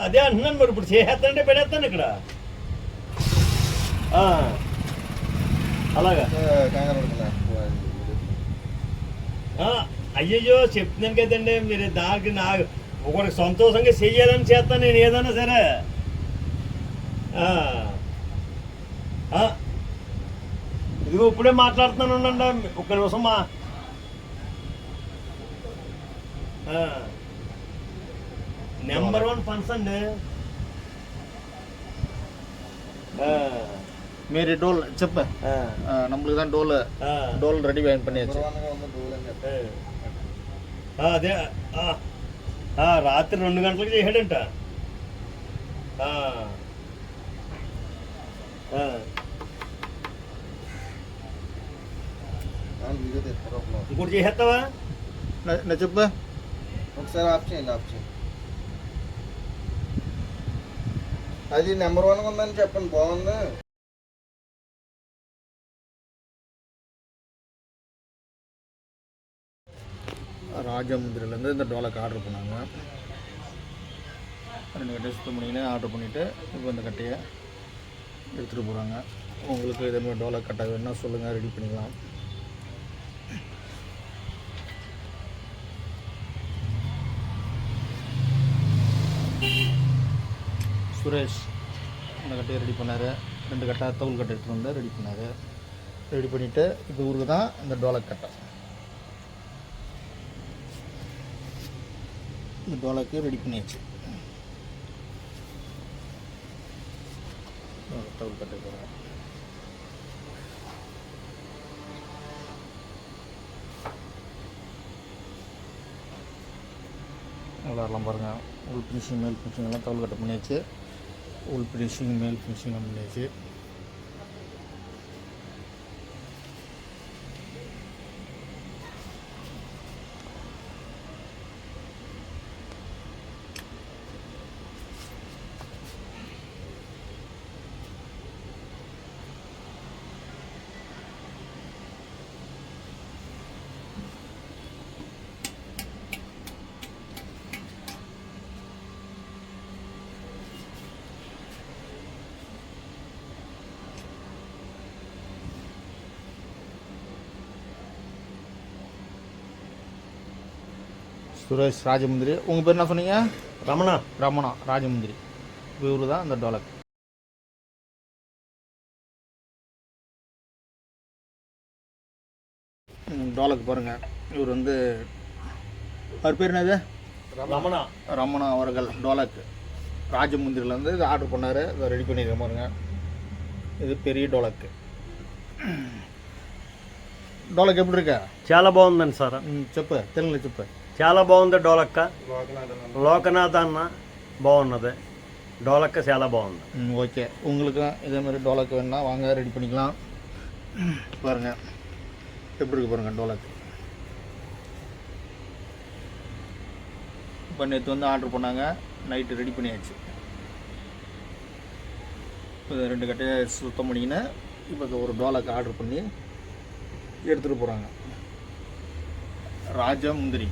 అదే అంటున్నాను మరి, ఇప్పుడు చేసేస్తానంటే పెడేస్తాను ఇక్కడ. అలాగా అయ్యయ్యో చెప్తున్నాను కదండి, మీరు దానికి నాకు ఒకరికి సంతోషంగా చెయ్యాలని చేస్తాను నేను ఏదైనా సరే. ఇదిగో ఇప్పుడే మాట్లాడుతున్నాను ఉండండి ఒక్క నిమిషం. నెంబర్ 1 ఫండ్స్ అండి. மீறி டோல் செப்ப நம்மளுக்கு தான் டோல் ரெடி பண்ணியாச்சு. అదే రాత్రి 2 గంటలకు చేసాడంట. ఇంకోటి చేసేస్తావా? చెప్ప ఒకసారి ఆఫ్ చేయండి. అది నెంబర్ 1 ఉందని చెప్పండి. బాగుంది. ராஜமுந்திரிலேருந்து இந்த டோலக்கு ஆர்டர் பண்ணாங்க. 2 கட்டை சுத்தம் பண்ணிக்கினே ஆர்டர் பண்ணிவிட்டு இப்போ இந்த கட்டையை எடுத்துகிட்டு போகிறாங்க. உங்களுக்கு இதேமாதிரி டோலக் கட்டை வேணுன்னா சொல்லுங்கள், ரெடி பண்ணிக்கலாம். சுரேஷ் இந்த கட்டையை ரெடி பண்ணார். 2 கட்டை தவுள் கட்டை எடுத்துகிட்டு வந்து ரெடி பண்ணார். ரெடி பண்ணிவிட்டு இது ஊருக்கு தான் இந்த டோலக் கட்டை. இந்த டோலக்கு ரெடி பண்ணியாச்சு. தவுள் கட்டை போகிறேன். விளாட்லாம் பாருங்கள். உள் ஃபினிஷிங் மேல் ஃபினிஷிங் எல்லாம் தவுள் கட்டை பண்ணியாச்சு. உள் ஃபினிஷிங் மேல் ஃபினிஷிங்லாம் பண்ணியாச்சு. சுரேஷ் ராஜமுந்திரி. உங்கள் பேர் என்ன சொன்னீங்க? ரமணா ராஜமுந்திரி. இவரு தான் இந்த டோலக். டோலக் பாருங்கள். இவர் வந்து அவர் பேர் என்னது? ரமணா அவர்கள் டோலக் ராஜமுந்திரிலேருந்து இது ஆர்டர் பண்ணார். இதை ரெடி பண்ணியிருக்க பாருங்க. இது பெரிய டோலக்கு. డోలక్ ఎప్పుడు రికా? చాలా బాగుందండి సార్. చెప్పు, తెలుగులో చెప్పు. చాలా బాగుంది డోలక్క. లోకనాథ్ అన్న బాగున్నది. డోలక్క చాలా బాగుంది. ஓகே, உங்களுக்கு இதே மாதிரி டோலக் வேணுன்னா வாங்க, ரெடி பண்ணிக்கலாம். பாருங்கள் எப்படி இருக்கு பாருங்கள் டோலக். இப்போ நேற்று வந்து ஆர்டர் பண்ணாங்க, நைட்டு ரெடி பண்ணியாச்சு. இப்போ 2 கட்டையை சுத்தம் பண்ணிக்கின்னு இப்போ ஒரு டோலக் ஆர்டர் பண்ணி எடுத்துகிட்டு போகிறாங்க. ராஜமுந்திரி.